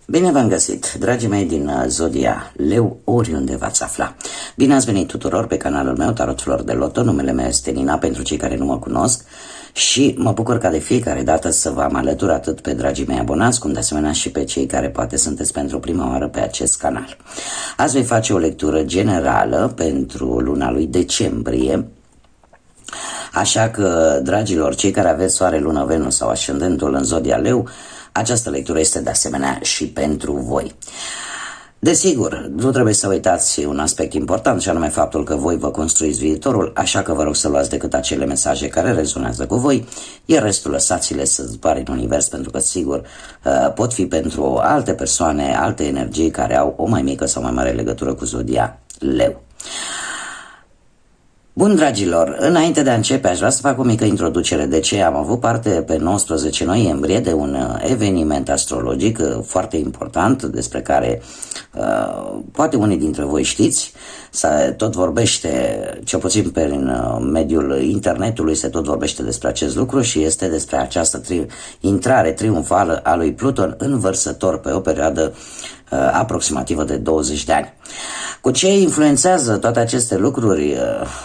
Bine v-am găsit, dragii mei din Zodia Leu, oriunde v-ați afla. Bine ați venit tuturor pe canalul meu Tarot Flor de Loto. Numele meu este Nina, pentru cei care nu mă cunosc, și mă bucur ca de fiecare dată să vă am alături atât pe dragii mei abonați, cum de asemenea și pe cei care poate sunteți pentru prima oară pe acest canal. Azi voi face o lectură generală pentru luna lui decembrie. Așa că, dragilor, cei care aveți Soare, Lună, Venus sau Ascendentul în Zodia Leu, această lectură este de asemenea și pentru voi. Desigur, nu trebuie să uitați un aspect important, și anume faptul că voi vă construiți viitorul, așa că vă rog să luați decât acele mesaje care rezonează cu voi, iar restul lăsați-le să zboare în univers, pentru că, sigur, pot fi pentru alte persoane, alte energii care au o mai mică sau mai mare legătură cu Zodia Leu. Bun, dragilor, înainte de a începe, aș vrea să fac o mică introducere de ce am avut parte pe 19 noiembrie de un eveniment astrologic foarte important, despre care poate unii dintre voi știți. Se tot vorbește, cel puțin pe mediul internetului, se tot vorbește despre acest lucru și este despre această intrare triumfală a lui Pluton în Vărsător pe o perioadă aproximativă de 20 de ani. Cu ce influențează toate aceste lucruri,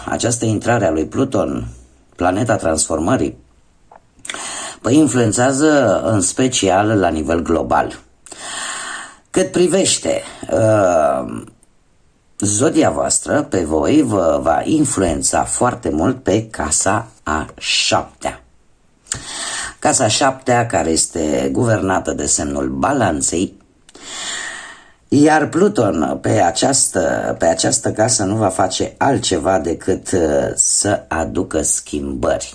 această intrare a lui Pluton, planeta transformării? Păi influențează în special la nivel global. Cât privește zodia voastră, pe voi vă va influența foarte mult pe casa a 7-a. Casa 7-a, care este guvernată de semnul Balanței, iar Pluton pe această casă nu va face altceva decât să aducă schimbări.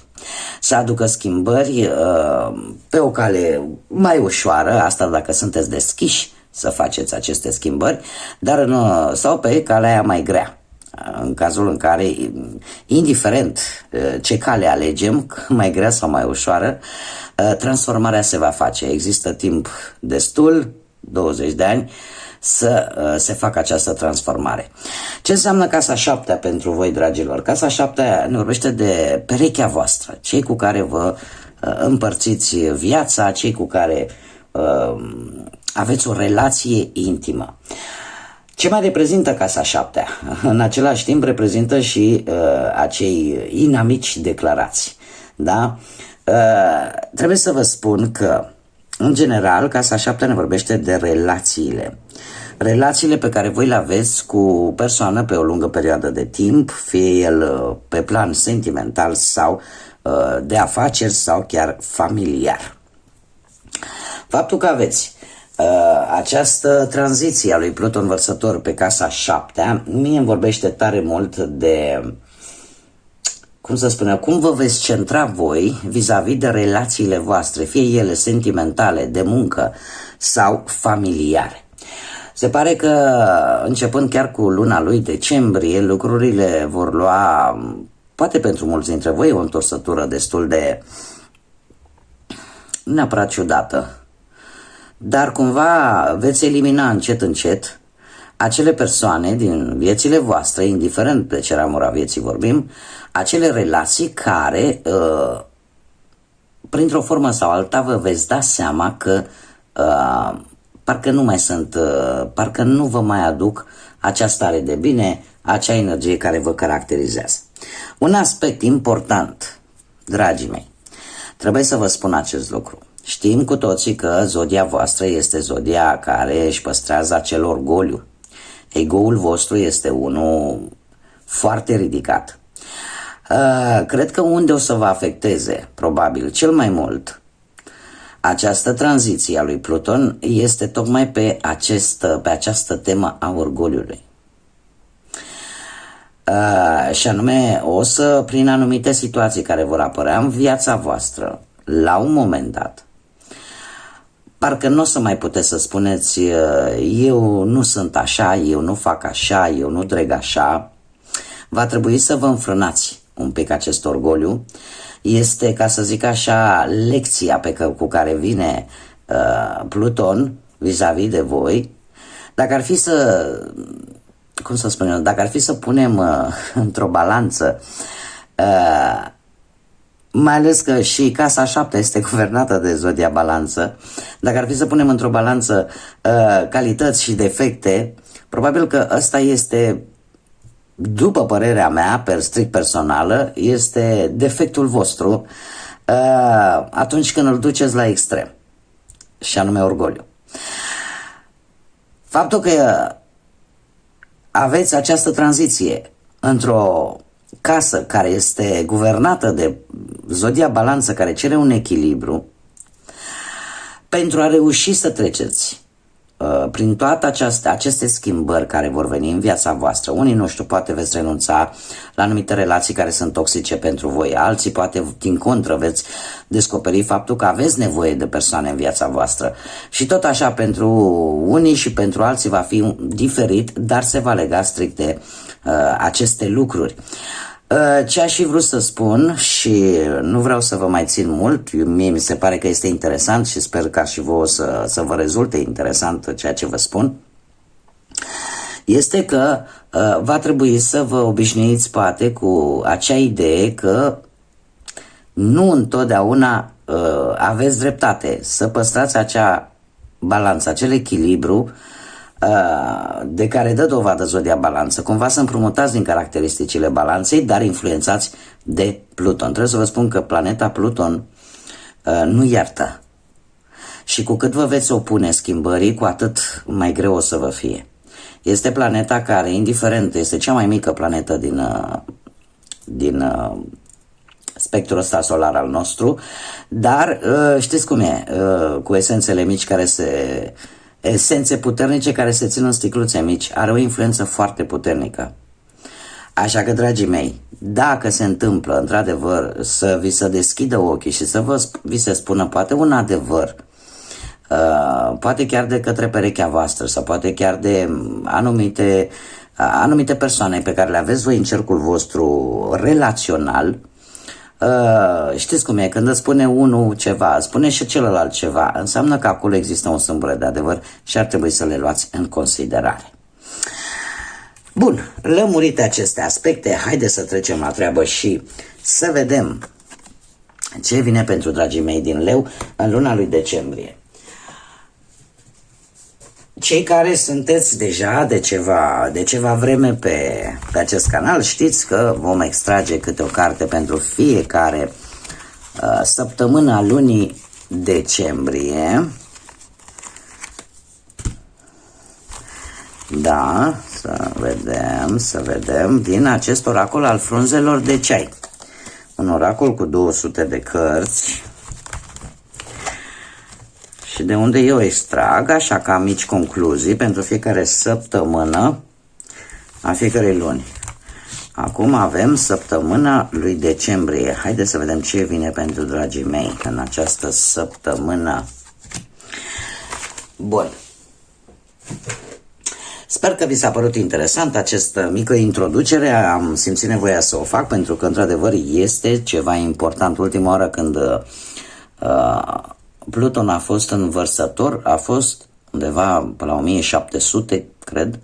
Să aducă schimbări pe o cale mai ușoară, asta dacă sunteți deschiși să faceți aceste schimbări, dar sau pe calea aia mai grea. În cazul în care, indiferent ce cale alegem, mai grea sau mai ușoară, transformarea se va face. Există timp destul, 20 de ani, să se facă această transformare. Ce înseamnă casa 7-a pentru voi, dragilor? Casa 7-a ne vorbește de perechea voastră, cei cu care vă împărțiți viața, cei cu care aveți o relație intimă. Ce mai reprezintă casa 7-a? În același timp reprezintă și acei inamici declarați. Da? Trebuie să vă spun că, în general, casa 7-a ne vorbește de relațiile. Relațiile pe care voi le aveți cu persoană pe o lungă perioadă de timp, fie el pe plan sentimental sau de afaceri sau chiar familiar. Faptul că aveți această tranziție a lui Pluton Vărsător pe casa 7-a, mie îmi vorbește tare mult de, cum să spun eu, cum vă veți centra voi vis-a-vis de relațiile voastre, fie ele sentimentale, de muncă sau familiare. Se pare că, începând chiar cu luna lui decembrie, lucrurile vor lua, poate pentru mulți dintre voi, o întorsătură destul de neapărat ciudată. Dar cumva veți elimina încet, încet acele persoane din viețile voastre, indiferent de ce ramura vieții vorbim, acele relații care, printr-o formă sau alta, vă veți da seama că parcă nu mai sunt, parcă nu vă mai aduc acea stare de bine, acea energie care vă caracterizează. Un aspect important, dragii mei, trebuie să vă spun acest lucru. Știm cu toții că zodia voastră este zodia care își păstrează acel orgoliu. Ego-ul vostru este unul foarte ridicat. Cred că unde o să vă afecteze, probabil, cel mai mult, această tranziție a lui Pluton este tocmai pe această temă a orgoliului. Și anume, prin anumite situații care vor apărea în viața voastră, la un moment dat, parcă nu o să mai puteți să spuneți eu nu sunt așa, eu nu fac așa, eu nu dreg așa. Va trebui să vă înfrânați un pic acest orgoliu. Este, ca să zic așa, lecția cu care vine Pluton vis-a-vis de voi. Dacă ar fi dacă ar fi să punem într-o balanță mai ales că și casa 7 este guvernată de zodia balanță. Dacă ar fi să punem într-o balanță calități și defecte, probabil că ăsta este, după părerea mea, strict personală, este defectul vostru atunci când îl duceți la extrem, și anume orgoliu. Faptul că aveți această tranziție într-o casă care este guvernată de zodia balanță, care cere un echilibru, pentru a reuși să treceți prin toate aceste schimbări care vor veni în viața voastră. Unii, nu știu, poate veți renunța la anumite relații care sunt toxice pentru voi, alții poate din contră veți descoperi faptul că aveți nevoie de persoane în viața voastră. Și tot așa, pentru unii și pentru alții va fi diferit, dar se va lega strict de aceste lucruri. Ce aș fi vrut să spun, și nu vreau să vă mai țin mult, mie mi se pare că este interesant și sper ca și vouă să vă rezulte interesant ceea ce vă spun, este că va trebui să vă obișnuiți poate cu acea idee că nu întotdeauna aveți dreptate, să păstrați acea balanță, acel echilibru de care dă dovadă zodia balanță. Cumva să împrumutați din caracteristicile balanței, dar influențați de Pluton. Trebuie să vă spun că planeta Pluton nu iartă. Și cu cât vă veți opune schimbării, cu atât mai greu o să vă fie. Este planeta care, indiferent, este cea mai mică planetă din spectrul ăsta solar al nostru, dar știți cum e, cu esențele mici esențe puternice care se țin în sticluțe mici, are o influență foarte puternică. Așa că, dragii mei, dacă se întâmplă într-adevăr să vi se deschidă ochii și să vi se spună poate un adevăr, poate chiar de către perechea voastră sau poate chiar de anumite persoane pe care le aveți voi în cercul vostru relațional, știți cum e, când îți spune unul ceva, spune și celălalt ceva, înseamnă că acolo există un sâmbure de adevăr și ar trebui să le luați în considerare. Bun, lămurite aceste aspecte, haideți să trecem la treabă și să vedem ce vine pentru dragii mei din Leu în luna lui decembrie. Cei care sunteți deja de ceva vreme pe acest canal, știți că vom extrage câte o carte pentru fiecare săptămână a lunii decembrie. Da, să vedem din acest oracol al frunzelor de ceai. Un oracol cu 200 de cărți. Și de unde eu extrag, așa ca mici concluzii pentru fiecare săptămână a fiecărei luni. Acum avem săptămâna lui decembrie. Haideți să vedem ce vine pentru dragii mei în această săptămână. Bun. Sper că vi s-a părut interesant această mică introducere. Am simțit nevoia să o fac pentru că într-adevăr este ceva important. Ultima oară când Pluton a fost în Vărsător, a fost undeva pe la 1700, cred,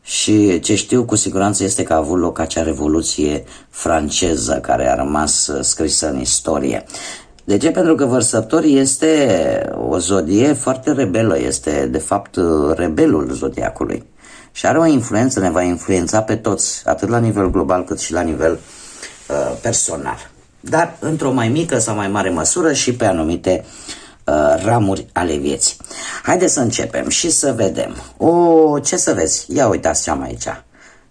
și ce știu cu siguranță este că a avut loc acea revoluție franceză care a rămas scrisă în istorie. De ce? Pentru că Vărsător este o zodie foarte rebelă, este de fapt rebelul zodiacului și are o influență, ne va influența pe toți, atât la nivel global cât și la nivel personal, dar într-o mai mică sau mai mare măsură și pe anumite ramuri ale vieții. Haideți să începem și să vedem. Ce să vezi? Ia uitați ce am aici.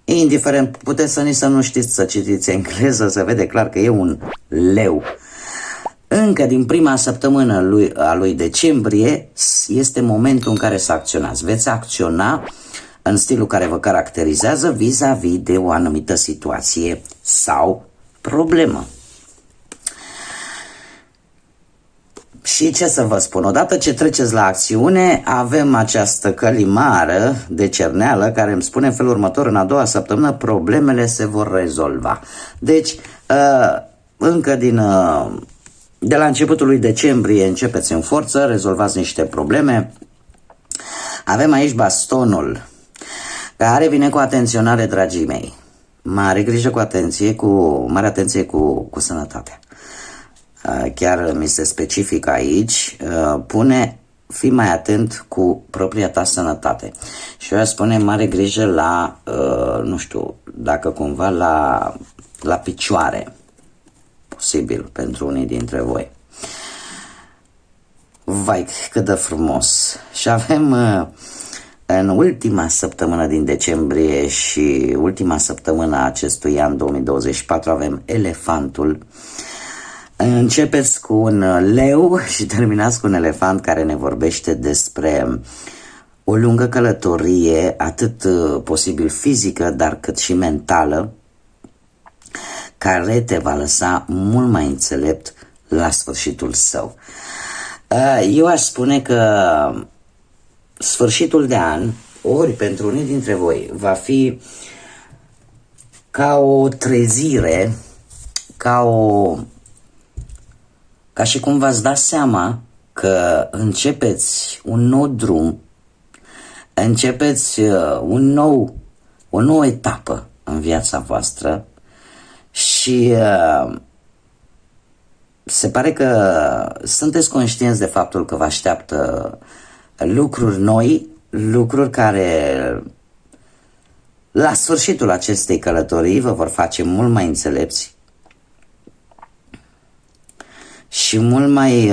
Indiferent, puteți să nu știți să citiți engleză, se vede clar că e un leu. Încă din prima săptămână a lui decembrie este momentul în care să acționați. Veți acționa în stilul care vă caracterizează vis-a-vis de o anumită situație sau problemă. Și ce să vă spun, odată ce treceți la acțiune, avem această călimară de cerneală care îmi spune în felul următor: în a doua săptămână problemele se vor rezolva. Deci, încă de la începutul lui decembrie începeți în forță, rezolvați niște probleme. Avem aici bastonul, care vine cu atenționare, dragii mei. Mare grijă, mare atenție cu sănătatea. chiar mi se specifică aici, fii mai atent cu propria ta sănătate. Și eu aș spune mare grijă la, nu știu, dacă cumva la picioare, posibil pentru unii dintre voi. Vai, cât de frumos! Și avem în ultima săptămână din decembrie și ultima săptămână a acestui an 2024 avem elefantul. Începeți cu un leu și terminați cu un elefant care ne vorbește despre o lungă călătorie, atât posibil fizică, dar cât și mentală, care te va lăsa mult mai înțelept la sfârșitul său. Eu aș spune că sfârșitul de an, ori pentru unii dintre voi, va fi ca o trezire, ca și cum v-ați dat seama că începeți un nou drum, începeți o nouă etapă în viața voastră și se pare că sunteți conștienți de faptul că vă așteaptă lucruri noi, lucruri care la sfârșitul acestei călătorii vă vor face mult mai înțelepți și mult mai...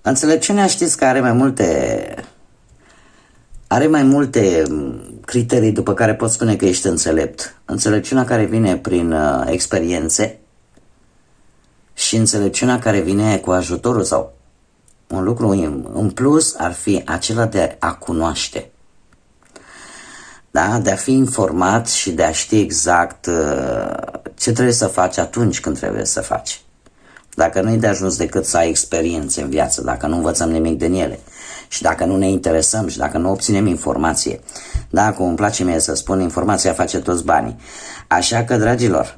Înțelepciunea, știți că are mai multe criterii după care poți spune că ești înțelept. Înțelepciunea care vine prin experiențe și înțelepciunea care vine cu ajutorul sau un lucru în plus ar fi acela de a cunoaște. Da? De a fi informat și de a ști exact ce trebuie să faci atunci când trebuie să faci. Dacă nu e de ajuns decât să ai experiențe în viață, dacă nu învățăm nimic din ele și dacă nu ne interesăm și dacă nu obținem informație. Da, cum îmi place mie să spun, informația face toți banii. Așa că, dragilor,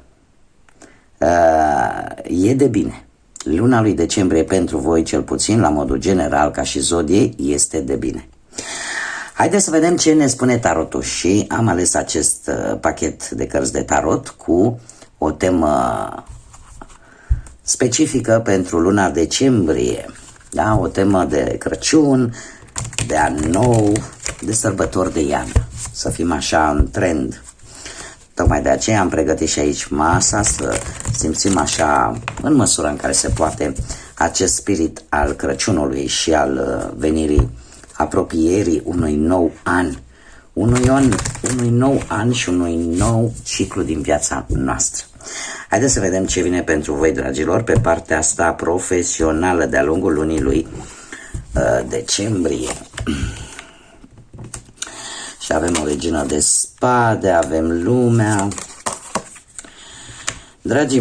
e de bine. Luna lui decembrie pentru voi, cel puțin, la modul general, ca și zodie, este de bine. Haideți să vedem ce ne spune tarotul și am ales acest pachet de cărți de tarot cu o temă specifică pentru luna decembrie. Da? O temă de Crăciun, de an nou, de sărbători de iarnă. Să fim așa în trend. Tocmai de aceea am pregătit și aici masa să simțim așa, în măsura în care se poate, acest spirit al Crăciunului și al venirii, apropierii unui nou an. Unui nou an și unui nou ciclu din viața noastră. Haideți să vedem ce vine pentru voi, dragilor, pe partea asta profesională de-a lungul lunii lui decembrie. Și avem o regină de spade, avem lumea. Dragii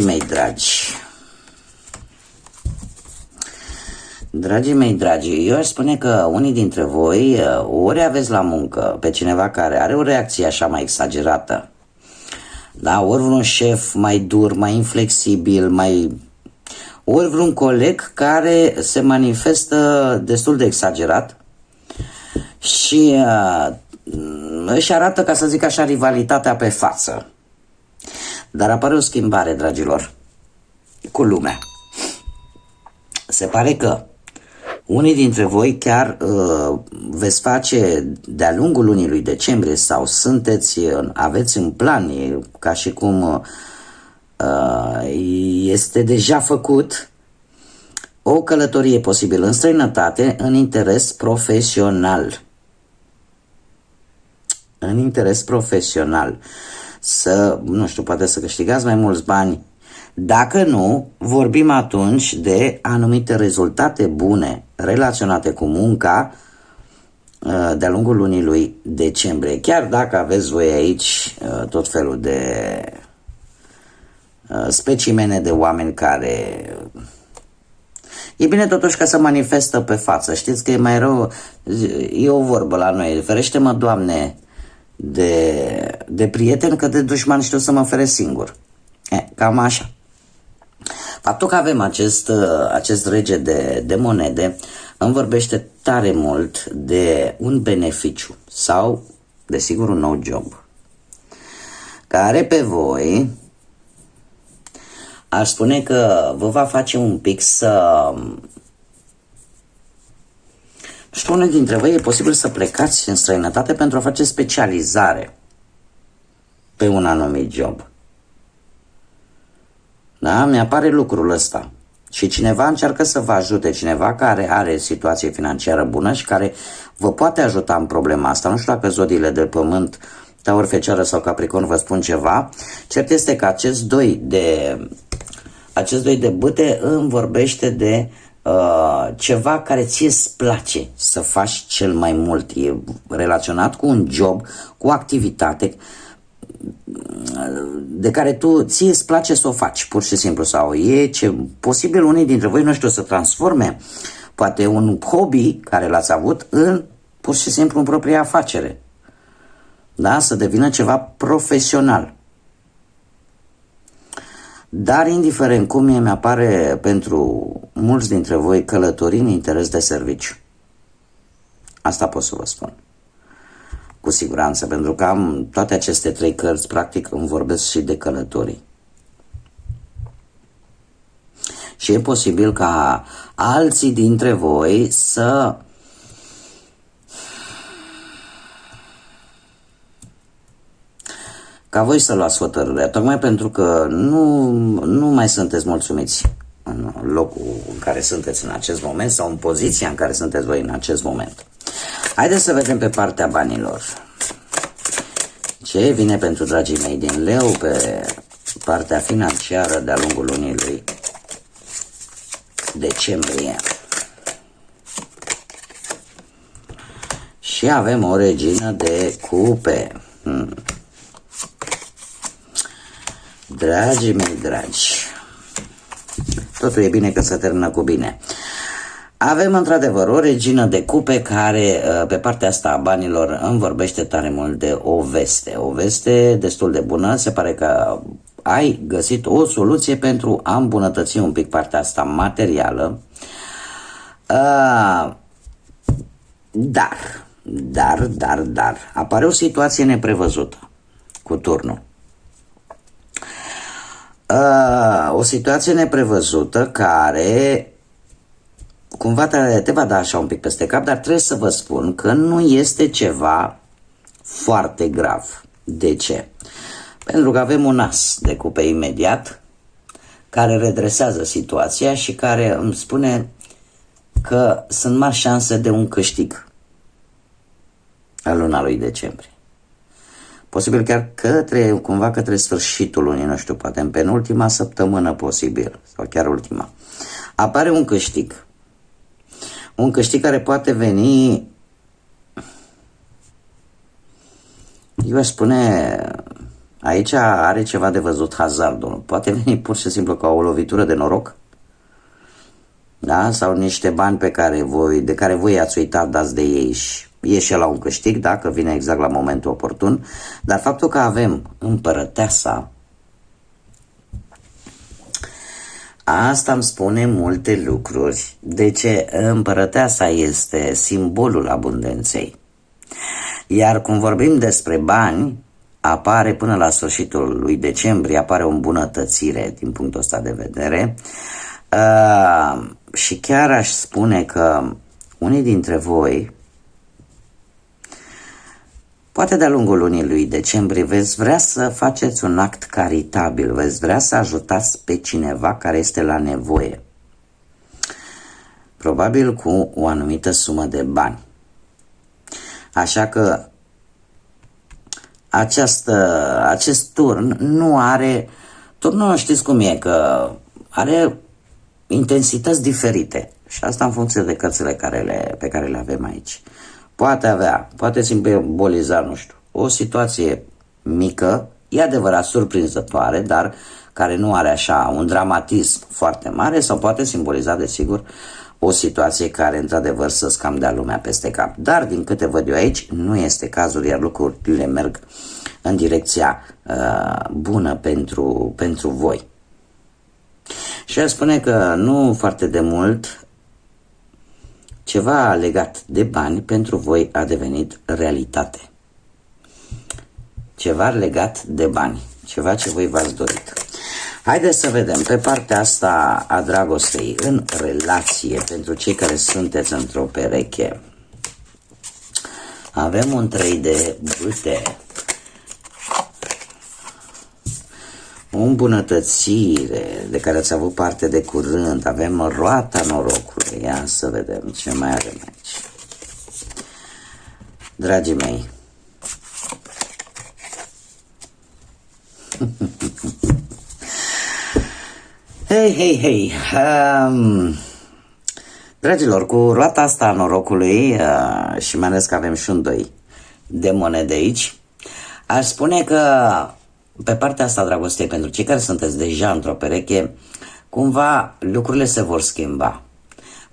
mei dragi, eu aș spune că unii dintre voi ori aveți la muncă pe cineva care are o reacție așa mai exagerată, da? Ori vreun șef mai dur, mai inflexibil, ori vreun coleg care se manifestă destul de exagerat și își arată, ca să zic așa, rivalitatea pe față. Dar apare o schimbare, dragilor, cu lumea. Se pare că unii dintre voi chiar veți face de-a lungul lunii lui decembrie sau aveți în plan, ca și cum este deja făcut, o călătorie posibil în străinătate în interes profesional. În interes profesional. Nu știu, poate să câștigați mai mulți bani. Dacă nu, vorbim atunci de anumite rezultate bune relaționate cu munca de-a lungul lunii lui decembrie. Chiar dacă aveți voi aici tot felul de specimene de oameni care... E bine totuși că se manifestă pe față. Știți că e mai rău, e o vorbă la noi, ferește-mă, Doamne, de prieten, că de dușman știu să mă feresc singur. Cam așa. Faptul că avem acest rege de monede îmi vorbește tare mult de un beneficiu sau, desigur, un nou job care pe voi aș spune că vă va face un pic să... Nu știu, unul dintre voi e posibil să plecați în străinătate pentru a face specializare pe un anumit job. Da? Mi-apare lucrul ăsta. Și cineva încearcă să vă ajute, cineva care are situație financiară bună și care vă poate ajuta în problema asta. Nu știu dacă zodiile de pământ, Taur, Fecioară sau Capricorn vă spun ceva. Cert este că acest doi de bâte îmi vorbește de ceva care ție îți place să faci cel mai mult. E relaționat cu un job, cu o activitate de care ție îți place să o faci, pur și simplu, sau posibil unii dintre voi, nu știu, să transforme poate un hobby care l-ați avut în pur și simplu în propria afacere, da? Să devină ceva profesional. Dar indiferent cum mi-apare pentru mulți dintre voi călătorii în interes de serviciu. Asta pot să vă spun cu siguranță, pentru că am toate aceste 3 cărți, practic îmi vorbesc și de călătorii. Și e posibil ca alții dintre voi ca voi să luați hotărârea, tocmai pentru că nu mai sunteți mulțumiți în locul în care sunteți în acest moment sau în poziția în care sunteți voi în acest moment. Haideți să vedem pe partea banilor. Ce vine pentru dragii mei din Leu pe partea financiară de-a lungul lunii lui decembrie. Și avem o regină de cupe. Dragii mei dragi, totul e bine că se termină cu bine. Avem într-adevăr o regină de cupe care pe partea asta a banilor îmi vorbește tare mult de o veste destul de bună. Se pare că ai găsit o soluție pentru a îmbunătăți un pic partea asta materială. Dar apare o situație neprevăzută cu turnul. O situație neprevăzută care cumva te va da așa un pic peste cap, dar trebuie să vă spun că nu este ceva foarte grav. De ce? Pentru că avem un as de cupe imediat care redresează situația și care îmi spune că sunt mari șanse de un câștig în luna lui decembrie. Posibil chiar cumva către sfârșitul lunii, nu știu, poate în penultima săptămână posibil, sau chiar ultima. Apare un câștig. Un câștig care poate veni, eu aș spune, aici are ceva de văzut hazardul. Poate veni pur și simplu ca o lovitură de noroc, da? Sau niște bani de care voi ați uitat, dați de ei și ieși la un câștig, dacă vine exact la momentul oportun. Dar faptul că avem împărăteasa, asta îmi spune multe lucruri. De ce? Împărăteasa este simbolul abundenței. Iar când vorbim despre bani, apare până la sfârșitul lui decembrie, apare o îmbunătățire din punctul ăsta de vedere. Și chiar aș spune că unii dintre voi, poate de-a lungul lunii lui decembrie, veți vrea să faceți un act caritabil, veți vrea să ajutați pe cineva care este la nevoie. Probabil cu o anumită sumă de bani. Așa că acest turn nu are... Turnul, știți cum e, că are intensități diferite. Și asta în funcție de cărțile pe care le avem aici. Poate simboliza, nu știu, o situație mică, e adevărat surprinzătoare, dar care nu are așa un dramatism foarte mare, sau poate simboliza, desigur, o situație care într-adevăr să-ți cam dea lumea peste cap. Dar din câte văd eu aici, nu este cazul, iar lucrurile merg în direcția bună pentru voi. Și aș spune că nu foarte de mult ceva legat de bani pentru voi a devenit realitate. Ceva legat de bani, ceva ce voi v-ați dorit. Haideți să vedem pe partea asta a dragostei în relație, pentru cei care sunteți într-o pereche. Avem un 3 de bâte, o îmbunătățire de care ați avut parte de curând. Avem roata norocului. Ia să vedem ce mai avem aici. Dragii mei, hei, dragilor, cu roata asta a norocului și mai ales că avem și un 2 de monede aici, aș spune că pe partea asta a dragostei, pentru cei care sunteți deja într-o pereche, cumva lucrurile se vor schimba.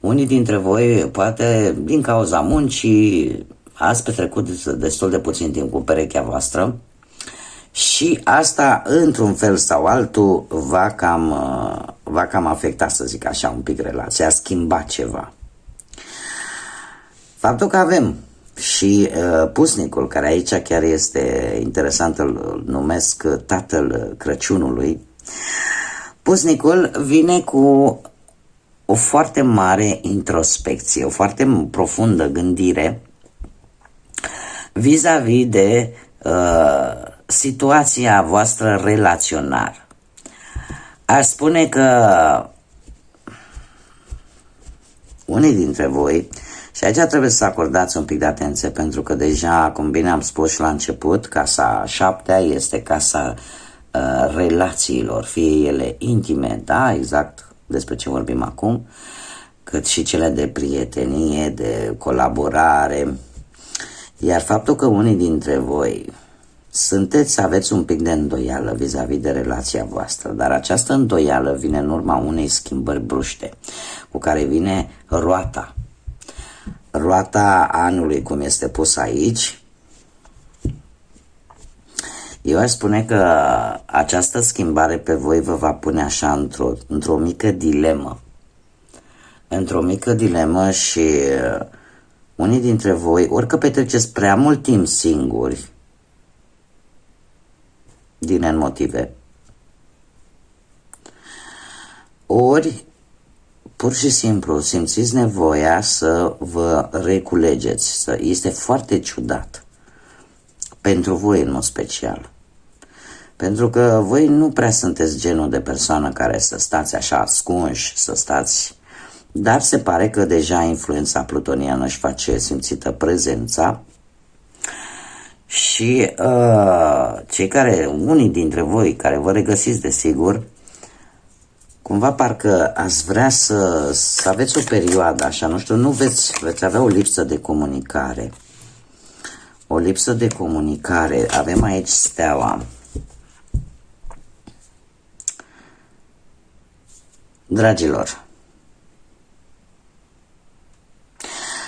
Unii dintre voi, poate din cauza muncii, ați petrecut destul de puțin timp cu perechea voastră și asta, într-un fel sau altul, va cam afecta, să zic așa, un pic relația, a schimbat ceva. Faptul că avem și pusnicul, care aici chiar este interesant, îl numesc tatăl Crăciunului, pusnicul vine cu o foarte mare introspecție, o foarte profundă gândire vis-a-vis de situația voastră relațională. Aș spune că unii dintre voi, și aici trebuie să acordați un pic de atenție, pentru că deja, cum bine am spus și la început, casa 7-a este casa relațiilor, fie ele intime, da, exact despre ce vorbim acum, cât și cele de prietenie, de colaborare. Iar faptul că unii dintre voi aveți un pic de îndoială vis-a-vis de relația voastră, dar această îndoială vine în urma unei schimbări bruște, cu care vine roata. Roata anului, cum este pus aici. Eu aș spune că această schimbare pe voi vă va pune așa într-o mică dilemă. Într-o mică dilemă și unii dintre voi, ori că petreceți prea mult timp singuri, din N motive, ori pur și simplu simțiți nevoia să vă reculegeți. Este foarte ciudat pentru voi în mod special, pentru că voi nu prea sunteți genul de persoană care să stați așa ascunși, să stați, dar se pare că deja influența plutoniană își face simțită prezența. Și unii dintre voi care vă regăsiți, desigur, cumva parcă ați vrea să aveți o perioadă așa, nu știu, veți avea o lipsă de comunicare. O lipsă de comunicare. Avem aici steaua. Dragilor,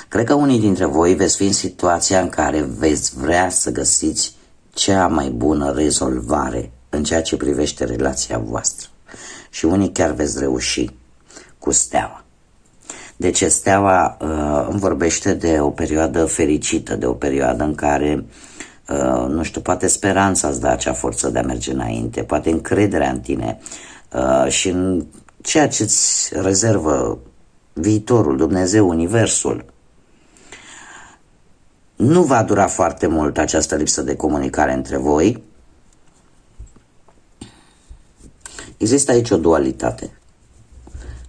cred că unii dintre voi veți fi în situația în care veți vrea să găsiți cea mai bună rezolvare în ceea ce privește relația voastră. Și unii chiar veți reuși cu steaua. Deci steaua îmi vorbește de o perioadă fericită, de o perioadă în care, nu știu, poate speranța îți dă acea forță de a merge înainte, poate încrederea în tine și în ceea ce îți rezervă viitorul, Dumnezeu, Universul. Nu va dura foarte mult această lipsă de comunicare între voi. Există aici o dualitate.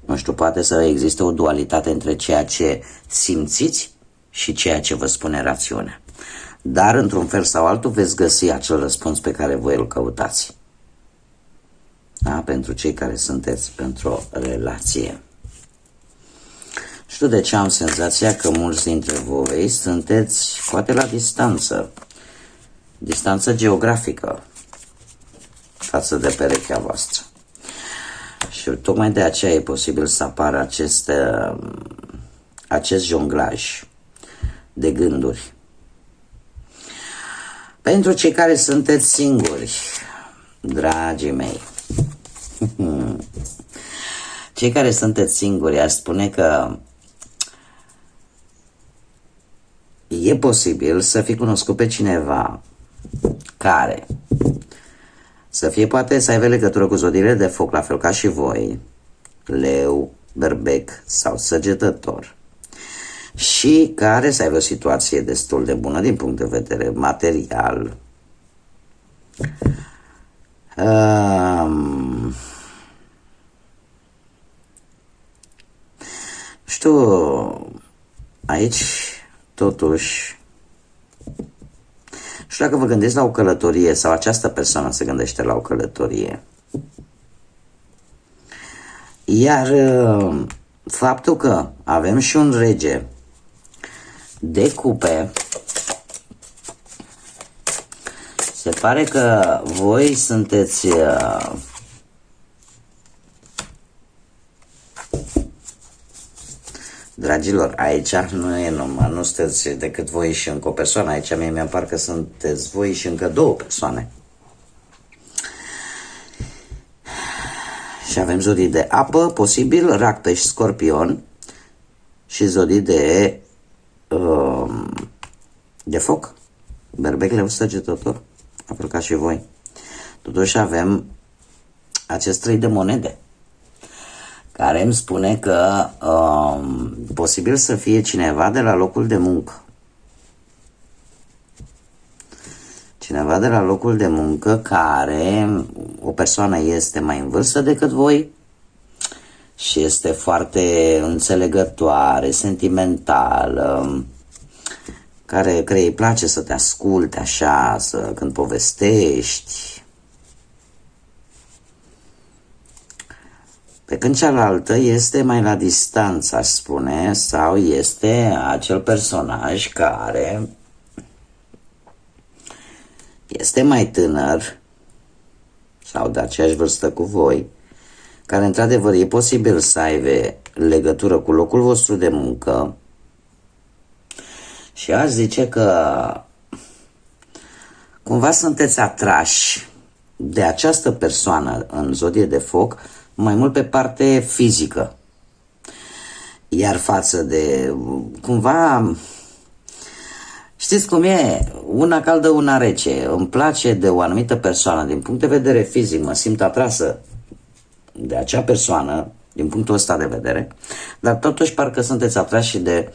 Nu știu, poate să existe o dualitate între ceea ce simțiți și ceea ce vă spune rațiunea. Dar, într-un fel sau altul, veți găsi acel răspuns pe care voi îl căutați. Da? Pentru cei care sunteți într-o relație. Știu de ce am senzația că mulți dintre voi sunteți poate la distanță geografică față de perechea voastră. Și tocmai de aceea e posibil să apară acest jonglaj de gânduri. Pentru cei care sunteți singuri, dragii mei, cei care sunteți singuri, aș spune că e posibil să fi cunoscut pe cineva care Să fie poate să aibă legătură cu zodiile de foc, la fel ca și voi, Leu, Berbec sau Săgetător, și care să aibă o situație destul de bună din punct de vedere material. Știu, aici totuși, nu știu dacă vă gândiți la o călătorie sau această persoană se gândește la o călătorie. Iar faptul că avem și un rege de cupe, se pare că voi sunteți dragilor, aici nu e numai, nu sunteți decât voi și încă o persoană, aici mie mi-a par că sunteți voi și încă două persoane. Și avem zodii de apă, posibil, Rac, Pești, Scorpion, și zodii de foc, Berbec, Leu, Săgetător, la fel ca și voi. Totuși avem acest 3 de monede, care îmi spune că posibil să fie cineva de la locul de muncă. Cineva de la locul de muncă care, o persoană este mai în vârstă decât voi și este foarte înțelegătoare, sentimentală, care îi place să te asculte așa, când povestești. Pe când cealaltă este mai la distanță, aș spune, sau este acel personaj care este mai tânăr sau de aceeași vârstă cu voi, care într-adevăr e posibil să aibă legătură cu locul vostru de muncă, și aș zice că cumva sunteți atrași de această persoană în zodie de foc, mai mult pe parte fizică. Iar față de, cumva, știți cum e, una caldă, una rece. Îmi place de o anumită persoană din punct de vedere fizic, mă simt atrasă de acea persoană din punctul ăsta de vedere, dar totuși parcă sunteți atrași și de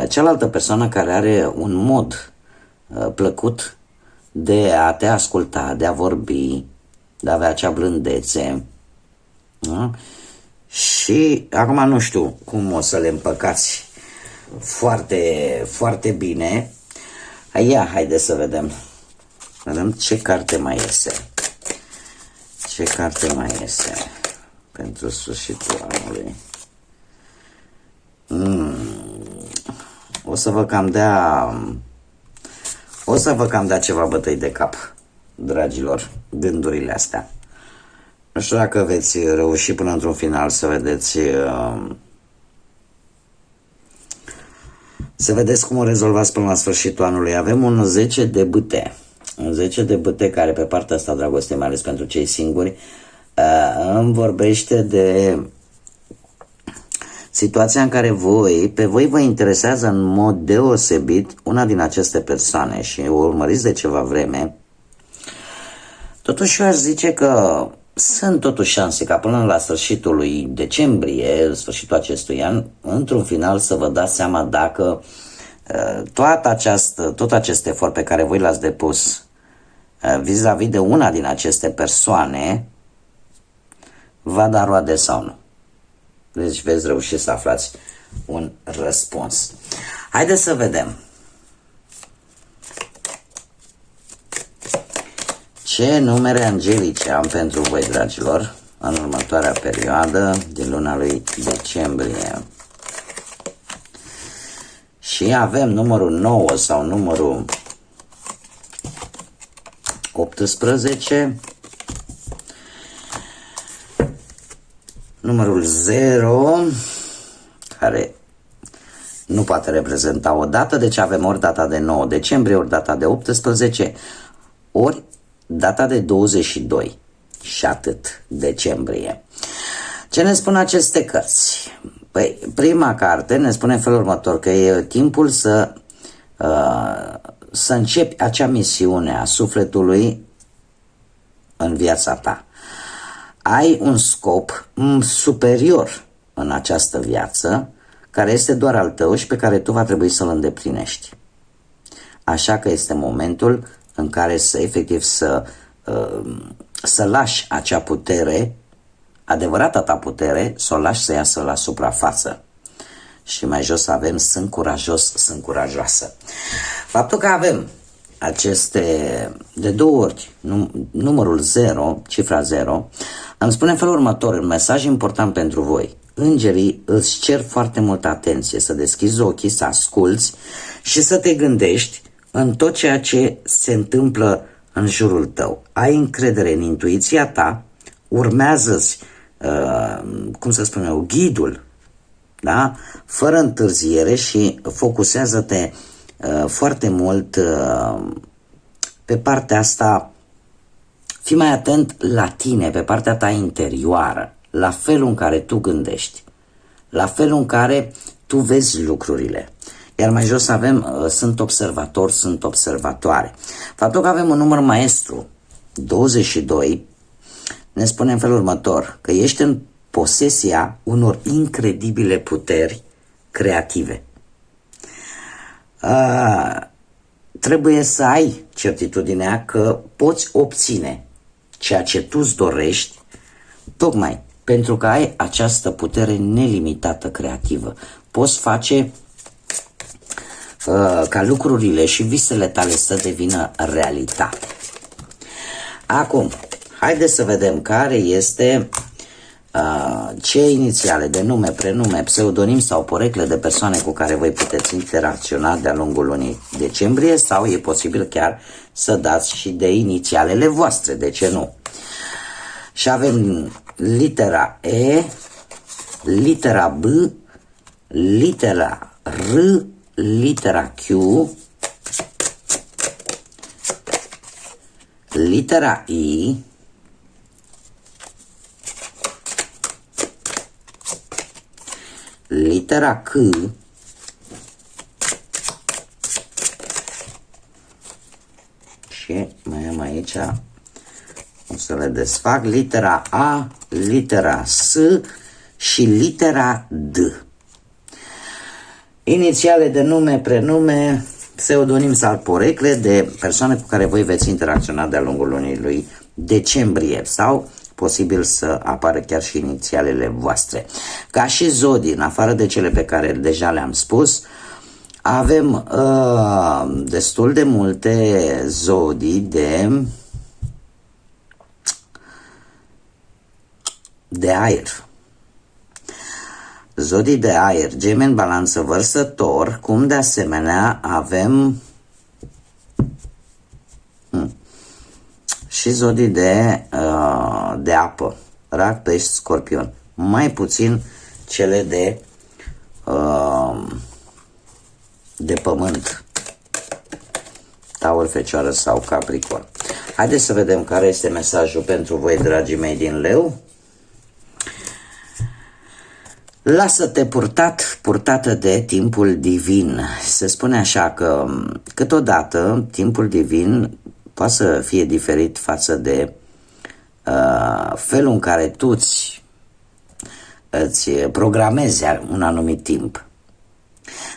cealaltă persoană care are un mod plăcut de a te asculta, de a vorbi, de a avea acea blândețe. Da? Și acum nu știu cum o să le împăcați foarte, foarte bine. Haide să vedem. Vedem ce carte mai iese. Ce carte mai iese pentru sfârșitul anului. O să vă cam dea ceva bătăi de cap, dragilor, gândurile astea. Nu știu dacă veți reuși până într-un final să vedeți cum o rezolvați până la sfârșitul anului. Avem un 10 de bâte. Un 10 de bâte care pe partea asta, dragoste, mai ales pentru cei singuri, îmi vorbește de situația în care pe voi vă interesează în mod deosebit una din aceste persoane și o urmăriți de ceva vreme. Totuși eu aș zice că sunt totuși șanse ca până la sfârșitul lui decembrie, sfârșitul acestui an, într-un final să vă dați seama dacă tot acest efort pe care voi l-ați depus vis-a-vis de una din aceste persoane va da roade sau nu. Deci veți reuși să aflați un răspuns. Haideți să vedem. Ce numere angelice am pentru voi, dragilor, în următoarea perioadă din luna lui decembrie? Și avem numărul 9 sau numărul 18, numărul 0, care nu poate reprezenta o dată, deci avem ori data de 9 decembrie, ori data de 18, ori data de 22 și atât decembrie. Ce ne spun aceste cărți? Păi, prima carte ne spune în felul următor, că e timpul să începi acea misiune a sufletului în viața ta. Ai un scop superior în această viață, care este doar al tău și pe care tu va trebui să-l îndeplinești. Așa că este momentul în care să lași acea putere, adevărata ta putere, să o lași să iasă la suprafață. Și mai jos avem sunt curajos, sunt curajoasă. Faptul că avem aceste, de 2 ori, numărul 0, cifra 0, îmi spune în felul următor, un mesaj important pentru voi. Îngerii îți cer foarte multă atenție, să deschizi ochii, să asculți și să te gândești în tot ceea ce se întâmplă în jurul tău. Ai încredere în intuiția ta, urmează-ți, ghidul, da? Fără întârziere și focusează-te foarte mult pe partea asta. Fii mai atent la tine, pe partea ta interioară, la felul în care tu gândești, la felul în care tu vezi lucrurile. Iar mai jos avem sunt observator, sunt observatoare. Faptul că avem un număr maestru, 22, ne spune în felul următor, că ești în posesia unor incredibile puteri creative. Trebuie să ai certitudinea că poți obține ceea ce tu îți dorești, tocmai pentru că ai această putere nelimitată creativă. Poți face ca lucrurile și visele tale să devină realitate. Acum, haideți să vedem care este ce inițiale de nume, prenume, pseudonim sau porecle de persoane cu care voi puteți interacționa de-a lungul lunii decembrie, sau e posibil chiar să dați și de inițialele voastre, de ce nu? Și avem litera E, litera B, litera R, litera Q, litera I, litera C, și mai am aici, o să le desfac, litera A, litera S și litera D. Inițiale de nume, prenume, pseudonim sau porecle de persoane cu care voi veți interacționa de-a lungul lunii lui decembrie, sau posibil să apară chiar și inițialele voastre. Ca și zodii, în afară de cele pe care deja le-am spus, avem destul de multe zodii de aer. Zodii de aer, Gemeni, Balanță, Vărsător, cum de asemenea avem și zodii de apă, Rac, Pești, Scorpion. Mai puțin cele de pământ, Taur, Fecioară sau Capricorn. Haideți să vedem care este mesajul pentru voi, dragii mei din Leu. Lasă-te purtată de timpul divin. Se spune așa că câteodată timpul divin poate să fie diferit față de felul în care tu îți programezi un anumit timp.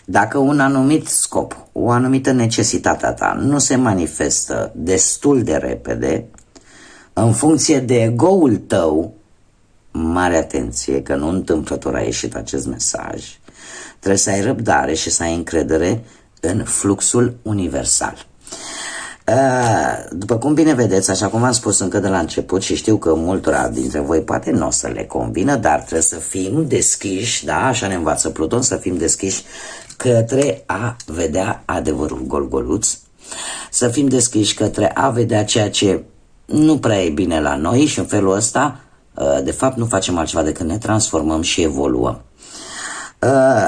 Dacă un anumit scop, o anumită necesitate a ta nu se manifestă destul de repede, în funcție de ego-ul tău, mare atenție că nu întâmplător a ieșit acest mesaj, trebuie să ai răbdare și să ai încredere în fluxul universal. După cum bine vedeți, așa cum v-am spus încă de la început, și știu că multora dintre voi poate nu o să le convină, dar trebuie să fim deschiși, da, așa ne învață Pluton, să fim deschiși către a vedea adevărul golgoluț, să fim deschiși către a vedea ceea ce nu prea e bine la noi și în felul ăsta, de fapt, nu facem altceva decât ne transformăm și evoluăm.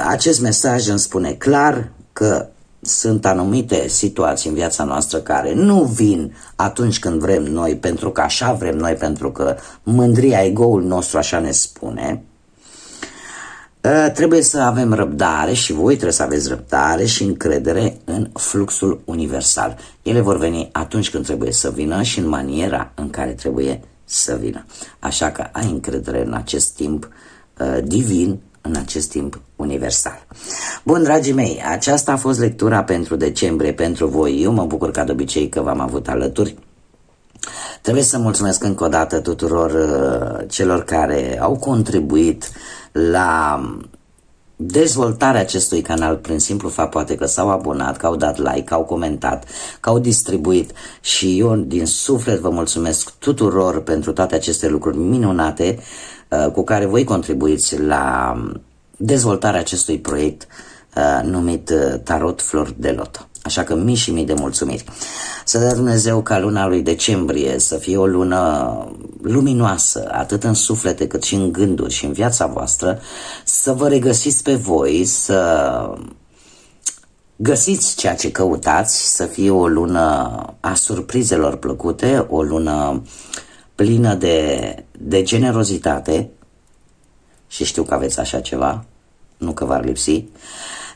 Acest mesaj îmi spune clar că sunt anumite situații în viața noastră care nu vin atunci când vrem noi, pentru că așa vrem noi, pentru că mândria, ego-ul nostru așa ne spune. Trebuie să avem răbdare și voi trebuie să aveți răbdare și încredere în fluxul universal. Ele vor veni atunci când trebuie să vină și în maniera în care trebuie să vină. Așa că ai încredere în acest timp divin, în acest timp universal. Bun, dragii mei, aceasta a fost lectura pentru decembrie pentru voi. Eu mă bucur ca de obicei că v-am avut alături. Trebuie să mulțumesc încă o dată tuturor celor care au contribuit la dezvoltarea acestui canal prin simplu fapt poate că s-au abonat, că au dat like, că au comentat, că au distribuit și eu din suflet vă mulțumesc tuturor pentru toate aceste lucruri minunate cu care voi contribuiți la dezvoltarea acestui proiect numit Tarot Flori de Loto. Așa că mii și mii de mulțumiri. Să dea Dumnezeu ca luna lui decembrie să fie o lună luminoasă, atât în suflete cât și în gânduri și în viața voastră, să vă regăsiți pe voi, să găsiți ceea ce căutați, să fie o lună a surprizelor plăcute, o lună plină de generozitate și știu că aveți așa ceva, nu că v-ar lipsi,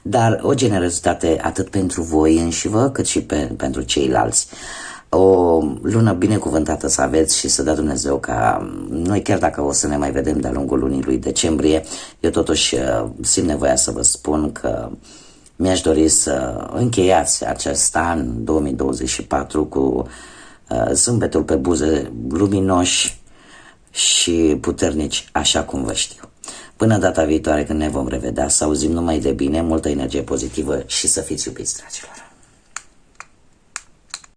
dar o generozitate atât pentru voi înșivă, cât și pentru ceilalți. O lună binecuvântată să aveți și să dea Dumnezeu ca noi, chiar dacă o să ne mai vedem de-a lungul lunii lui decembrie, eu totuși simt nevoia să vă spun că mi-aș dori să încheiați acest an 2024 cu zâmbetul pe buze, luminoși și puternici, așa cum vă știu. Până data viitoare când ne vom revedea, să auzim numai de bine, multă energie pozitivă și să fiți iubiți, dragilor!